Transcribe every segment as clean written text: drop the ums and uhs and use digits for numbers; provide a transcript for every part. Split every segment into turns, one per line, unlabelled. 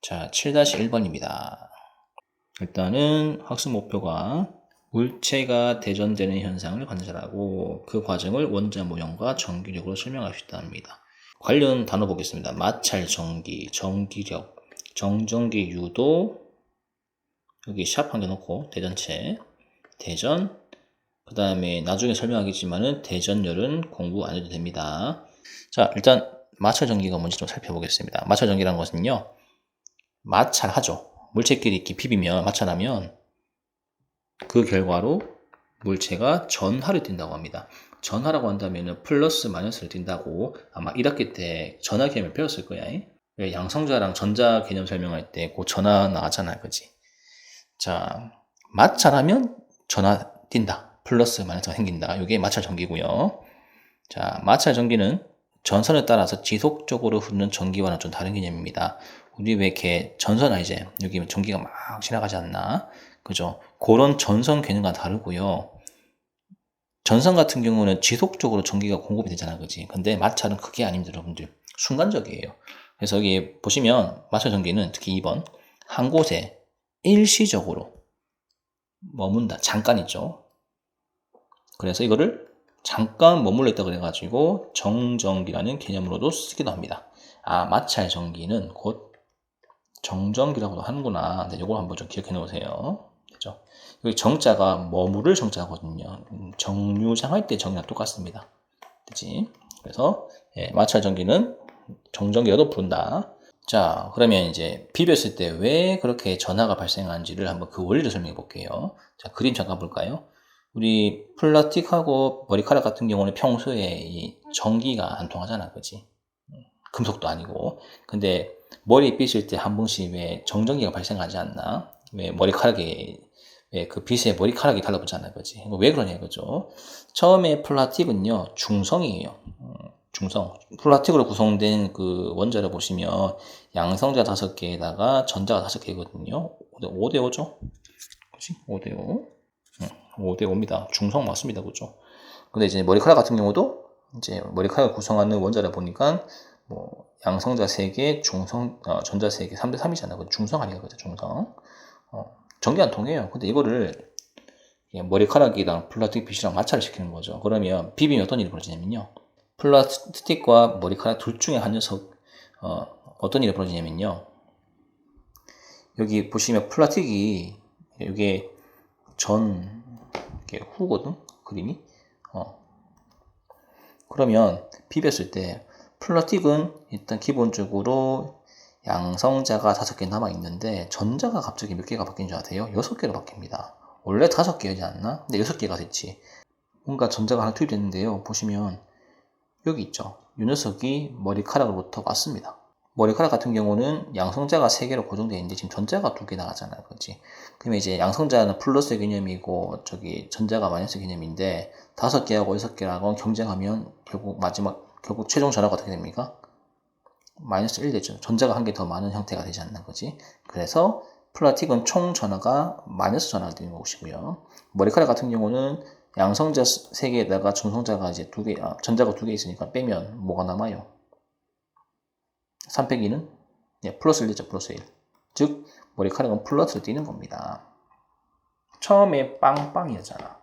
자, 7-1번입니다. 일단은 학습 목표가 물체가 대전되는 현상을 관찰하고 그 과정을 원자 모형과 전기력으로 설명할 수 있답니다. 관련 단어 보겠습니다. 마찰 전기, 전기력, 정전기 유도, 여기 샵 한 개 놓고 대전체, 대전, 그 다음에 나중에 설명하겠지만은 대전열은 공부 안 해도 됩니다. 자, 일단 마찰 전기가 뭔지 좀 살펴보겠습니다. 마찰 전기라는 것은요, 마찰하죠. 물체끼리 이렇게 비비면, 마찰하면 그 결과로 물체가 전하를 띈다고 합니다. 전하라고 한다면 플러스 마이너스를 띈다고 아마 1학기 때 전하 개념을 배웠을 거야. 왜 양성자랑 전자 개념 설명할 때 그 전하 나왔잖아, 그지? 자, 마찰하면 전하 띈다. 플러스 마이너스가 생긴다. 이게 마찰 전기고요. 자, 마찰 전기는 전선에 따라서 지속적으로 흐르는 전기와는 좀 다른 개념입니다. 우리 왜 이렇게 전선 알지? 여기 전기가 막 지나가지 않나? 그죠? 그런 전선 개념과 다르고요. 전선 같은 경우는 지속적으로 전기가 공급이 되잖아, 그지? 근데 마찰은 그게 아닙니다, 여러분들. 순간적이에요. 그래서 여기 보시면 마찰 전기는 특히 2번 한 곳에 일시적으로 머문다. 잠깐 있죠. 그래서 이거를 잠깐 머물러 있다 그래가지고 정전기라는 개념으로도 쓰기도 합니다. 아, 마찰 전기는 곧 정전기라고도 하는구나. 네, 요거 한번 좀 기억해 놓으세요. 그죠? 여기 정자가 머무를 정자거든요. 정류장할 때 정이랑 똑같습니다. 그치? 그래서 예, 마찰 전기는 정전기라도 부른다. 자, 그러면 이제 비볐을 때 왜 그렇게 전하가 발생하는지를 한번 그 원리를 설명해 볼게요. 자, 그림 잠깐 볼까요? 우리 플라스틱하고 머리카락 같은 경우는 평소에 이 전기가 안 통하잖아, 그치? 금속도 아니고. 근데 머리 빗을 때 한 번씩 왜 정전기가 발생하지 않나? 왜 머리카락에, 왜 그 빗에 머리카락이 달라붙잖아, 그지? 왜 그러냐, 그죠? 처음에 플라스틱은요, 중성이에요. 중성. 플라스틱으로 구성된 그 원자를 보시면 양성자 5개에다가 전자가 5개거든요. 5대5죠? 그치? 5대5. 5대5입니다. 중성 맞습니다. 그죠? 근데 이제 머리카락 같은 경우도 이제 머리카락을 구성하는 원자를 보니까 뭐 양성자 3개, 전자 3개, 3대3이잖아요. 중성 아니야, 그죠? 중성. 전기 안 통해요. 근데 이거를 머리카락이랑 플라스틱 빗이랑 마찰을 시키는 거죠. 그러면 비비면 어떤 일이 벌어지냐면요. 플라스틱과 머리카락 둘 중에 한 녀석, 어떤 일이 벌어지냐면요. 여기 보시면 플라스틱이, 이게 이게 후거든? 그림이. 그러면 비볐을 때 플라스틱은 일단 기본적으로 양성자가 5개 남아있는데 전자가 갑자기 몇 개가 바뀐 줄 아세요? 6개로 바뀝니다. 원래 5개였지 않나? 근데 6개가 됐지. 뭔가 전자가 하나 투입됐는데요. 보시면 여기 있죠. 이 녀석이 머리카락으로부터 왔습니다. 머리카락 같은 경우는 양성자가 3개로 고정되어 있는데 지금 전자가 2개 나가잖아요. 그렇지? 그러면 이제 양성자는 플러스 개념이고 저기 전자가 마이너스 개념인데 5개하고 6개라고 경쟁하면 결국 최종 전화가 어떻게 됩니까? 마이너스 1 되죠. 전자가 한 개 더 많은 형태가 되지 않는 거지. 그래서 플라틱은 총 전화가 마이너스 전화가 되는 것이고요. 머리카락 같은 경우는 양성자 3개에다가 중성자가 이제 2개, 전자가 2개 있으니까 빼면 뭐가 남아요? 3 빼기는 플러스 1 되죠. 플러스 1. 즉 머리카락은 플러스로 뛰는 겁니다. 처음에 빵빵이었잖아.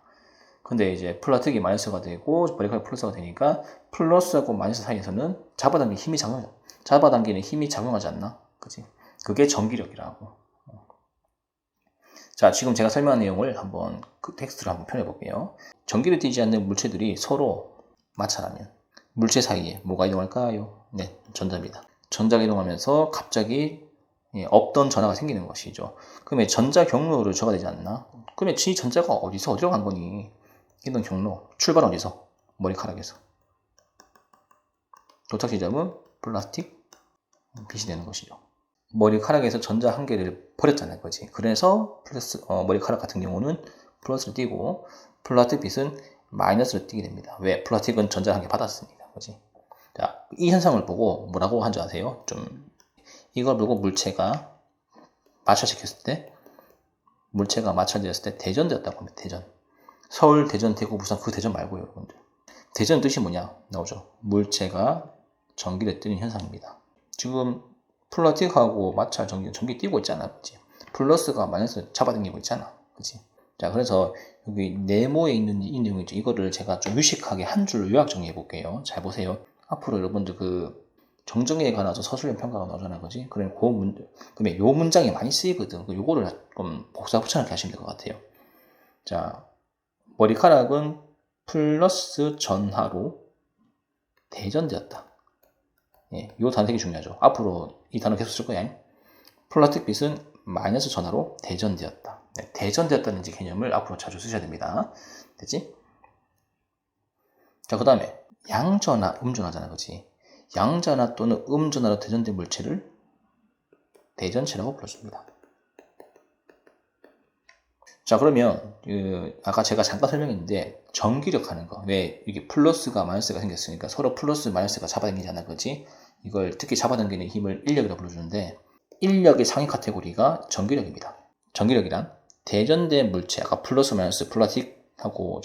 근데 이제 플라틱이 마이너스가 되고 머리카락이 플러스가 되니까 플러스하고 마이너스 사이에서는 잡아당기는 힘이 작용해요. 잡아당기는 힘이 작용하지 않나? 그치? 그게 전기력이라고. 자, 지금 제가 설명한 내용을 한번 그 텍스트로 한번 표현해 볼게요. 전기를 띠지 않는 물체들이 서로 마찰하면 물체 사이에 뭐가 이동할까요? 네, 전자입니다. 전자가 이동하면서 갑자기 없던 전하가 생기는 것이죠. 그러면 전자 경로를 줘야 되지 않나? 그러면 지 전자가 어디로 간 거니? 이동 경로, 출발 어디서? 머리카락에서. 도착 지점은 플라스틱 빛이 되는 것이죠. 머리카락에서 전자 한 개를 버렸잖아요, 그지? 그래서 머리카락 같은 경우는 플러스를 띄고 플라스틱 빛은 마이너스를 띄게 됩니다. 왜? 플라스틱은 전자 한 개 받았으니까, 그지? 자, 이 현상을 보고 뭐라고 한 줄 아세요? 이걸 보고 물체가 마찰시켰을 때, 물체가 마찰되었을 때 대전되었다고 합니다. 대전. 서울, 대전, 대구, 부산 그 대전 말고요, 여러분들. 대전 뜻이 뭐냐? 나오죠. 물체가 전기를 띠는 현상입니다. 지금 플러틱하고 마찰 전기 띄고 있잖아. 그치? 플러스가 마이너스 잡아당기고 있잖아. 그치? 자, 그래서 여기 네모에 있는 이 내용이죠. 이거를 제가 좀 유식하게 한 줄로 요약 정리해 볼게요. 잘 보세요. 앞으로 여러분들 그 정정에 관해서 서술형 평가가 나오잖아. 그지? 그러면 그러면 요 문장이 많이 쓰이거든. 요거를 좀 복사 붙여넣기 하시면 될 것 같아요. 자, 머리카락은 플러스 전하로 대전되었다. 예, 요 단어 되게 중요하죠. 앞으로 이 단어 계속 쓸 거야. 플라틱 빛은 마이너스 전하로 대전되었다. 네, 대전되었다는 개념을 앞으로 자주 쓰셔야 됩니다. 됐지? 자, 그 다음에 양전하, 음전하잖아. 그치? 양전하 또는 음전하로 대전된 물체를 대전체라고 불러줍니다. 자, 그러면 아까 제가 잠깐 설명했는데 전기력 하는 거, 왜 이게 플러스가 마이너스가 생겼으니까 서로 플러스 마이너스가 잡아당기잖아. 그치? 이걸 특히 잡아당기는 힘을 인력이라고 불러주는데, 인력의 상위 카테고리가 전기력입니다. 전기력이란 대전된 물체, 아까 플러스 마이너스 플라틱하고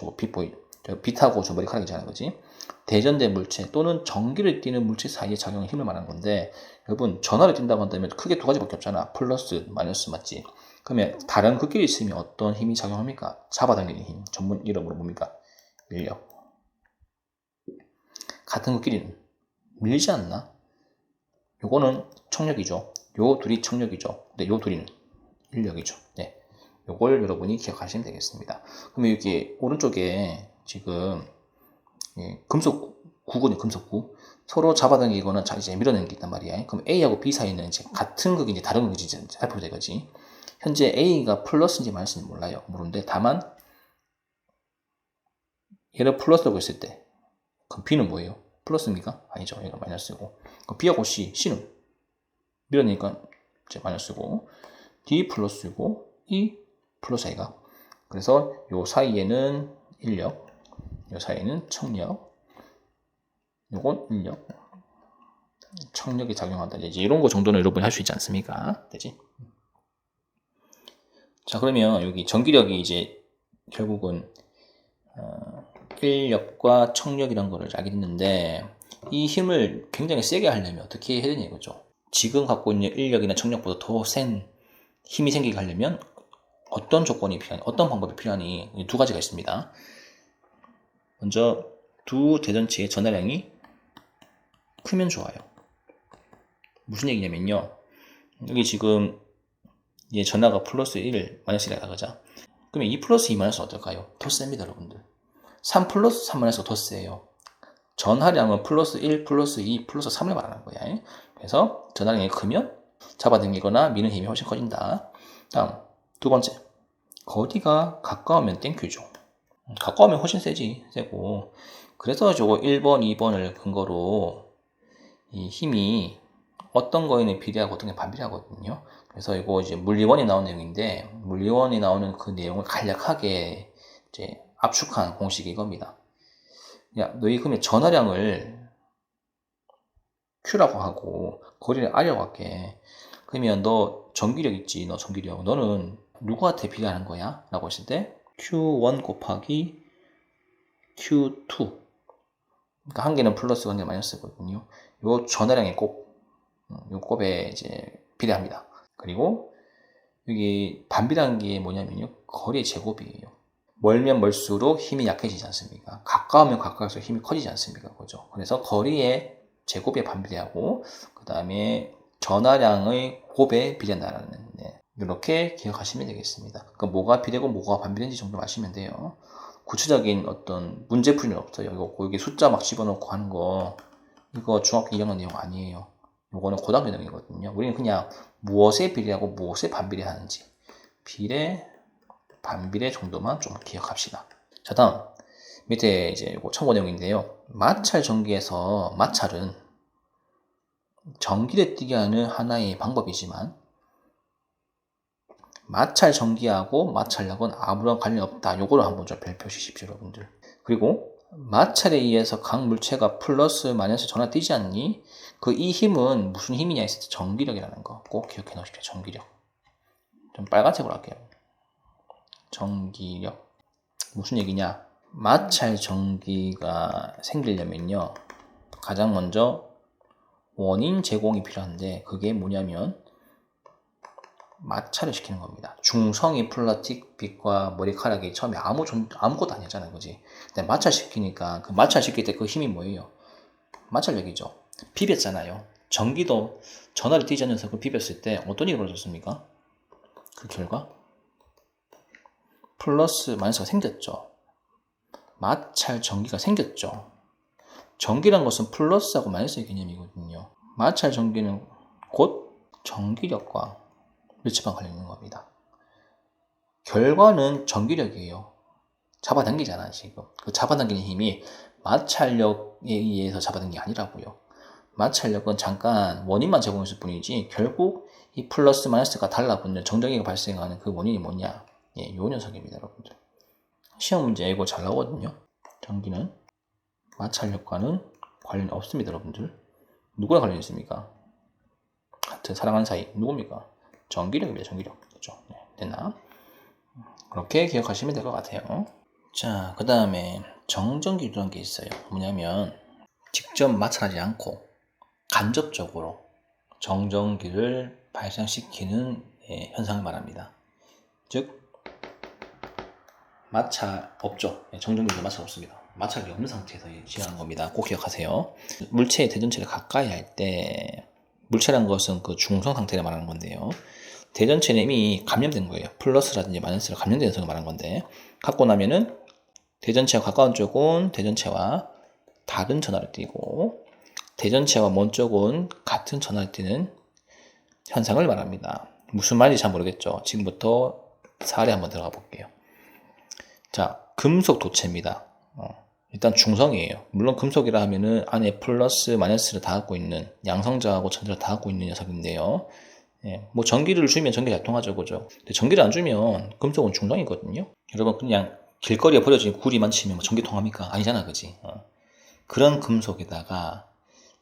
빛하고 저 머리카락이잖아요. 그지? 대전된 물체 또는 전기를 띠는 물체 사이의 작용의 힘을 말하는 건데, 여러분 전하를 띈다고 한다면 크게 두 가지밖에 없잖아. 플러스 마이너스, 맞지? 그러면 다른 극끼리 있으면 어떤 힘이 작용합니까? 잡아당기는 힘, 전문 이름으로 뭡니까? 인력. 같은 극끼리는 밀리지 않나? 요거는 청력이죠. 요 둘이 청력이죠. 근데 요 둘이는 인력이죠. 네. 요걸 여러분이 기억하시면 되겠습니다. 그러면 여기 오른쪽에 지금 금속 구거든요. 금속구. 서로 잡아당기거나 이제 밀어내는 게 있단 말이야. 그럼 A하고 B 사이는 이제 같은 극인지 다른 극인지 살펴보자 이거지. 현재 A가 플러스인지 마이너스인지 몰라요. 모르는데 다만 얘를 플러스라고 했을 때 그럼 B는 뭐예요? 플러스입니까? 아니죠. 얘가 마이너스고. 그럼 B하고 C는 밀어내니까 이제 마이너스고, D 플러스고, E 플러스 A가. 그래서 요 사이에는 인력, 요 사이에는 청력, 요건 인력, 청력이 작용한다. 이제 이런 거 정도는 여러분이 할 수 있지 않습니까? 되지? 자, 그러면 여기 전기력이 이제 결국은 인력과 청력이라는 거를 알게 됐는데, 이 힘을 굉장히 세게 하려면 어떻게 해야 되냐 이거죠. 지금 갖고 있는 인력이나 청력보다 더 센 힘이 생기게 하려면 어떤 조건이 필요하니, 어떤 방법이 필요하니, 두 가지가 있습니다. 먼저 두 대전체의 전하량이 크면 좋아요. 무슨 얘기냐면요, 여기 지금 얘 전하가 플러스 1, 마이너스 1이라 가자. 그러면 2 플러스 2 마이너스 어떨까요? 더 셉니다, 여러분들. 3 플러스 3 마이너스가 더 세요. 전하량은 플러스 1, 플러스 2, 플러스 3을 말하는 거야. 그래서 전하량이 크면 잡아당기거나 미는 힘이 훨씬 커진다. 다음, 두 번째. 거리가 가까우면 땡큐죠. 가까우면 훨씬 세고. 그래서 저거 1번, 2번을 근거로 이 힘이 어떤 거에는 비례하고 어떤 게 반비례하거든요. 그래서 이거 이제 물리원이 나온 내용인데, 물리원이 나오는 그 내용을 간략하게 이제 압축한 공식이 이겁니다. 야, 너희 그러면 전하량을 Q라고 하고 거리를 R이라고 할게. 그러면 너 전기력 있지? 너 전기력. 너는 누구한테 비례하는 거야? 라고 했을 때 Q1 곱하기 Q2. 그러니까 한 개는 플러스고 한 개는 마이너스거든요. 요 전하량의 요 곱에 이제 비례합니다. 그리고 여기 반비례한 게 뭐냐면요, 거리의 제곱이에요. 멀면 멀수록 힘이 약해지지 않습니까? 가까우면 가까울수록 힘이 커지지 않습니까? 그죠? 그래서 거리의 제곱에 반비례하고, 그 다음에 전하량의 곱에 비례한다는, 이렇게 기억하시면 되겠습니다. 그러니까 뭐가 비례고 뭐가 반비례인지 정도 아시면 돼요. 구체적인 어떤 문제풀이는 없어요. 이거 여기 숫자 막 집어넣고 하는 거, 이거 중학교 2학년 내용 아니에요. 이거는 고등학교 내용이거든요. 우리는 그냥 무엇에 비례하고 무엇에 반비례하는지, 비례, 반비례 정도만 좀 기억합시다. 자, 다음 밑에 이제 이거 참고 내용인데요. 마찰 전기에서 마찰은 전기를 띠게 하는 하나의 방법이지만 마찰 전기하고 마찰력은 아무런 관련이 없다. 요거를 한번 좀 별표시십시오, 여러분들. 그리고 마찰에 의해서 각 물체가 플러스 마이너스 전화 뛰지 않니? 그 이 힘은 무슨 힘이냐 했을 때 전기력이라는 거 꼭 기억해 놓으십시오. 전기력. 좀 빨간색으로 할게요. 전기력. 무슨 얘기냐? 마찰 전기가 생기려면요, 가장 먼저 원인 제공이 필요한데 그게 뭐냐면 마찰을 시키는 겁니다. 중성이 플라스틱 빛과 머리카락이 처음에 아무것도 아니었잖아요. 그지? 근데 마찰시키니까 그 마찰시킬 때 그 힘이 뭐예요? 마찰력이죠. 비볐잖아요. 전기도 전하를 띄지 않는 그 비볐을 때 어떤 일이 벌어졌습니까? 그 결과 플러스 마이너스가 생겼죠. 마찰 전기가 생겼죠. 전기란 것은 플러스하고 마이너스의 개념이거든요. 마찰 전기는 곧 전기력과 밀접한 관련이 있는 겁니다. 결과는 전기력이에요. 잡아당기잖아 지금. 그 잡아당기는 힘이 마찰력에 의해서 잡아당긴 게 아니라고요. 마찰력은 잠깐 원인만 제공했을 뿐이지 결국 이 플러스 마이너스가 달라붙는 정전기가 발생하는 그 원인이 뭐냐? 예, 요 녀석입니다, 여러분들. 시험 문제 이거 잘 나오거든요. 전기는 마찰력과는 관련이 없습니다, 여러분들. 누구랑 관련이 있습니까? 같은 사랑하는 사이 누굽니까? 전기력입니다, 전기력. 그죠? 네, 됐나? 그렇게 기억하시면 될 것 같아요. 자, 그 다음에 정전기라는 게 있어요. 뭐냐면 직접 마찰하지 않고 간접적으로 정전기를 발생시키는 현상을 말합니다. 즉 마찰 없죠. 정전기도 마찰 없습니다. 마찰이 없는 상태에서 진행하는 겁니다. 꼭 기억하세요. 물체의 대전체를 가까이 할 때 물체란 것은 그 중성 상태를 말하는 건데요. 대전체는 이미 감염된 거예요. 플러스라든지 마이너스를 감염된 녀석을 말하는 건데 갖고 나면은 대전체와 가까운 쪽은 대전체와 다른 전하를 띠고 대전체와 먼 쪽은 같은 전하를 띠는 현상을 말합니다. 무슨 말인지 잘 모르겠죠. 지금부터 사례 한번 들어가 볼게요. 자, 금속 도체입니다. 일단 중성이에요. 물론 금속이라 하면은 안에 플러스 마이너스를 다 갖고 있는 양성자하고 전자를 다 갖고 있는 녀석인데요. 예, 뭐 전기를 주면 전기 잘 통하죠, 그죠? 근데 전기를 안 주면 금속은 중성이거든요. 여러분 그냥 길거리에 버려진 구리만 치면 뭐 전기 통합니까? 아니잖아, 그지? 그런 금속에다가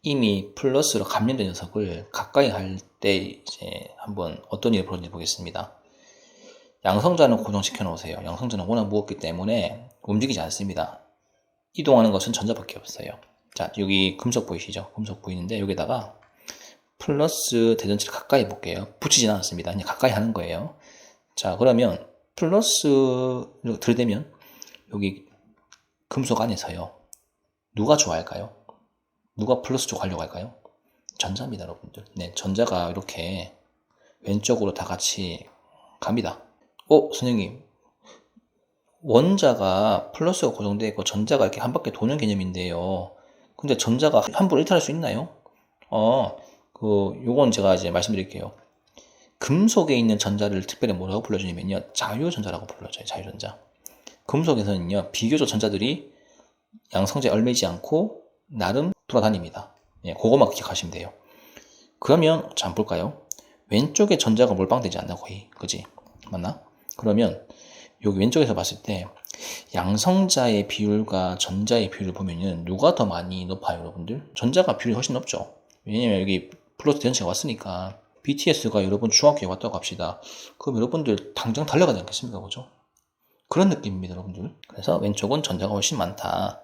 이미 플러스로 감염된 녀석을 가까이 할 때 이제 한번 어떤 일이 벌어지는지 보겠습니다. 양성자는 고정시켜 놓으세요. 양성자는 워낙 무겁기 때문에 움직이지 않습니다. 이동하는 것은 전자밖에 없어요. 자, 여기 금속 보이시죠? 금속 보이는데 여기다가 플러스 대전체를 가까이 볼게요. 붙이진 않았습니다. 그냥 가까이 하는 거예요. 자, 그러면 플러스를 들이대면 여기 금속 안에서요. 누가 좋아할까요? 누가 플러스 쪽 하려고 할까요? 전자입니다, 여러분들. 네, 전자가 이렇게 왼쪽으로 다 같이 갑니다. 선생님. 원자가 플러스가 고정되어 있고 전자가 이렇게 한 바퀴 도는 개념인데요. 근데 전자가 함부로 일탈할 수 있나요? 요건 제가 이제 말씀드릴게요. 금속에 있는 전자를 특별히 뭐라고 불러주냐면요. 자유전자라고 불러줘요, 자유전자. 금속에서는요, 비교적 전자들이 양성자에 얽매이지 않고 나름 돌아다닙니다. 예, 그것만 기억하시면 돼요. 그러면 자, 한번 볼까요? 왼쪽에 전자가 몰빵되지 않나, 거의. 그지? 맞나? 그러면 여기 왼쪽에서 봤을 때 양성자의 비율과 전자의 비율을 보면은 누가 더 많이 높아요, 여러분들? 전자가 비율이 훨씬 높죠. 왜냐면 여기 플러스 대전체가 왔으니까 BTS가 여러분 중학교에 왔다고 합시다. 그럼 여러분들 당장 달려가지 않겠습니까? 그죠? 그런 느낌입니다, 여러분들. 그래서 왼쪽은 전자가 훨씬 많다.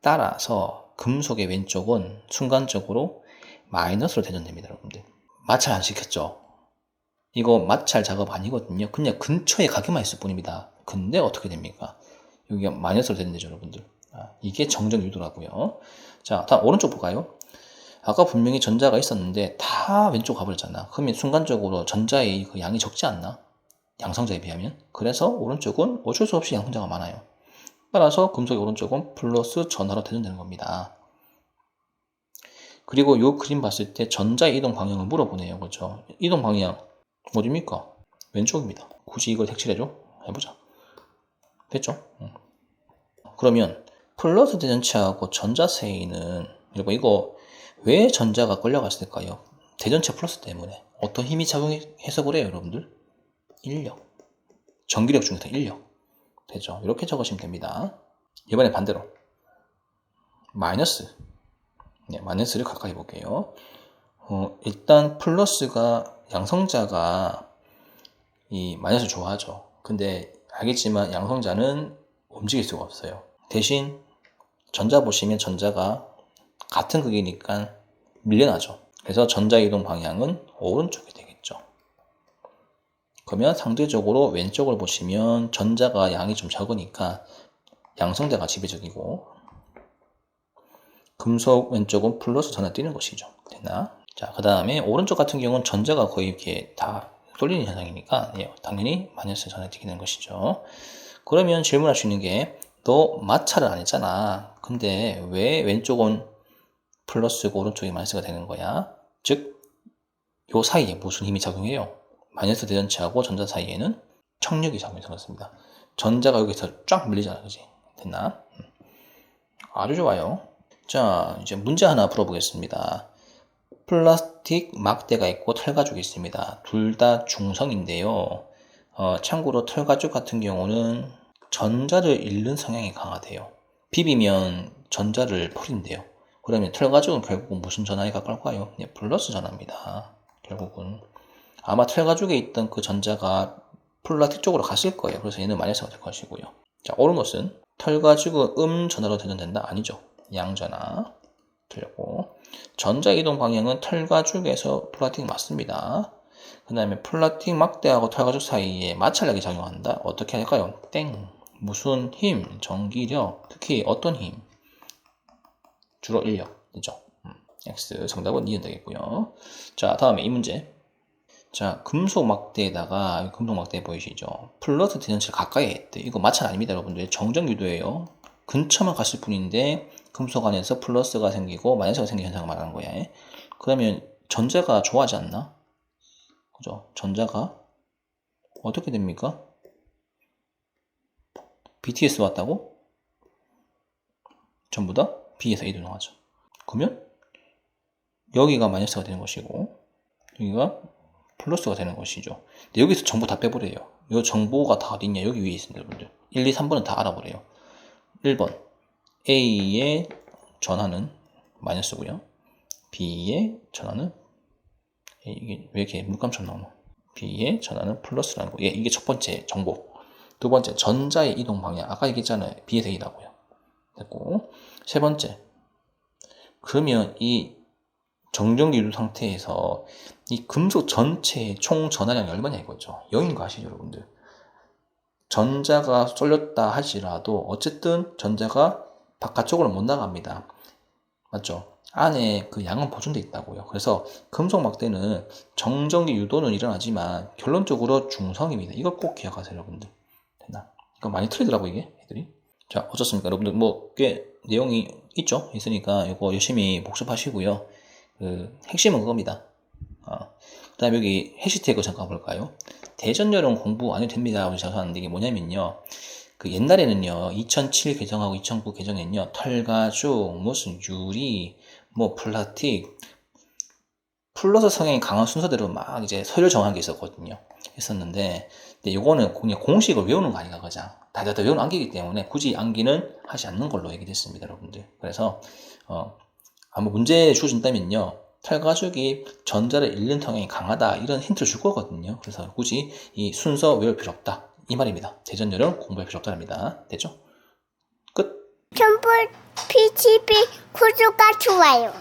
따라서 금속의 왼쪽은 순간적으로 마이너스로 대전됩니다, 여러분들. 마찰 안 시켰죠? 이거 마찰 작업 아니거든요. 그냥 근처에 가게만 있을 뿐입니다. 근데 어떻게 됩니까? 여기가 마이너스로 되는데죠, 여러분들. 이게 정전 유도라고요. 자, 다음 오른쪽 볼까요? 아까 분명히 전자가 있었는데 다 왼쪽 가버렸잖아. 그러면 순간적으로 전자의 그 양이 적지 않나? 양성자에 비하면. 그래서 오른쪽은 어쩔 수 없이 양성자가 많아요. 따라서 금속의 오른쪽은 플러스 전하로 대전되는 겁니다. 그리고 이 그림 봤을 때 전자의 이동 방향을 물어보네요. 그렇죠? 이동 방향 어디입니까? 왼쪽입니다. 굳이 이걸 색칠해줘? 해보자. 됐죠? 그러면 플러스 대전체하고 전자 사이는 여러분 이거 왜 전자가 끌려갔을까요? 대전체 플러스 때문에. 어떤 힘이 작용해서 그래요, 여러분들? 인력. 전기력 중에서 인력. 되죠? 이렇게 적으시면 됩니다. 이번에 반대로. 마이너스. 네, 마이너스를 가까이 볼게요. 일단 플러스가 양성자가 이 마이너스를 좋아하죠. 근데 알겠지만 양성자는 움직일 수가 없어요. 대신 전자 보시면 전자가 같은 극이니까 밀려나죠. 그래서 전자이동 방향은 오른쪽이 되겠죠. 그러면 상대적으로 왼쪽을 보시면 전자가 양이 좀 적으니까 양성대가 지배적이고 금속 왼쪽은 플러스 전화 뛰는 것이죠. 됐나? 자, 그 다음에 오른쪽 같은 경우는 전자가 거의 이렇게 다 쏠리는 현상이니까 당연히 마이너스 전화 뛰게 되는 것이죠. 그러면 질문할 수 있는 게 너 마찰을 안 했잖아. 근데 왜 왼쪽은 플러스고 오른쪽이 마이너스가 되는 거야? 즉, 요 사이에 무슨 힘이 작용해요? 마이너스 대전체하고 전자 사이에는 청력이 작용해서 그렇습니다. 전자가 여기서 쫙 밀리잖아. 그지? 됐나? 아주 좋아요. 자, 이제 문제 하나 풀어보겠습니다. 플라스틱 막대가 있고 털가죽이 있습니다. 둘 다 중성인데요. 참고로 털가죽 같은 경우는 전자를 잃는 성향이 강하대요. 비비면 전자를 버린대요. 그러면 털가죽은 결국은 무슨 전하에 가까울까요? 네, 플러스 전하입니다. 결국은 아마 털가죽에 있던 그 전자가 플라스틱 쪽으로 갔을 거예요. 그래서 얘는 마이너스가 될 것이고요. 자, 옳은 것은 털가죽은 전하로 대전된다? 아니죠. 양전하. 틀렸고, 전자 이동 방향은 털가죽에서 플라스틱 맞습니다. 그 다음에 플라스틱 막대하고 털가죽 사이에 마찰력이 작용한다. 어떻게 할까요? 땡. 무슨 힘? 전기력. 특히 어떤 힘? 주로 인력. 그죠? X. 정답은 2는 되겠고요. 자, 다음에 이 문제. 자, 금속 막대에다가, 금속 막대 보이시죠? 플러스 대전체 가까이 했대. 이거 마찰 아닙니다, 여러분들. 정정 유도예요. 근처만 갔을 뿐인데, 금속 안에서 플러스가 생기고, 마이너스가 생기는 현상을 말하는 거야. 그러면 전자가 좋아하지 않나? 그죠? 전자가 어떻게 됩니까? BTS 왔다고? 전부 다 B에서 A로 이동하죠. 그러면 여기가 마이너스가 되는 것이고, 여기가 플러스가 되는 것이죠. 근데 여기서 정보 다 빼버려요. 이 정보가 다 어디 있냐? 여기 위에 있습니다, 여러분들. 1, 2, 3번은 다 알아버려요. 1번 A의 전하는 마이너스고요. B의 전하는 이게 왜 이렇게 물감처럼 나오노? B의 전하는 플러스라는 거. 이게 첫 번째 정보. 두 번째 전자의 이동 방향. 아까 얘기했잖아요. B에서 A라고요. 됐고, 세 번째. 그러면 이 정전기 유도 상태에서 이 금속 전체의 총 전하량이 얼마냐 이거죠. 0인 거 아시죠, 여러분들? 전자가 쏠렸다 할지라도 어쨌든 전자가 바깥쪽으로 못 나갑니다. 맞죠? 안에 그 양은 보존되어 있다고요. 그래서 금속 막대는 정전기 유도는 일어나지만 결론적으로 중성입니다. 이걸 꼭 기억하세요, 여러분들. 됐나? 이거 많이 틀리더라고 이게 애들이. 자, 어떻습니까, 여러분들? 뭐 꽤 내용이 있으니까 이거 열심히 복습하시고요. 그 핵심은 그겁니다. 그 다음에 여기 해시태그 잠깐 볼까요? 대전여론 공부 안 해도 됩니다. 하고 생각하는데 이게 뭐냐면요. 그 옛날에는요, 2007 개정하고 2009 개정에는요, 털가죽, 무슨 유리, 뭐 플라스틱, 플러스 성향이 강한 순서대로 막 이제 서열 정한 게 있었는데, 근데 요거는 그냥 공식을 외우는 거 아닌가, 그냥. 다 외우는 암기이기 때문에 굳이 암기는 하지 않는 걸로 얘기됐습니다, 여러분들. 그래서, 아마 문제 주어진다면요, 털가죽이 전자를 잃는 성향이 강하다, 이런 힌트를 줄 거거든요. 그래서 굳이 이 순서 외울 필요 없다. 이 말입니다. 대전열은 공부할 필요 없다랍니다. 됐죠? 끝.
첨불 PCB 구조가 좋아요.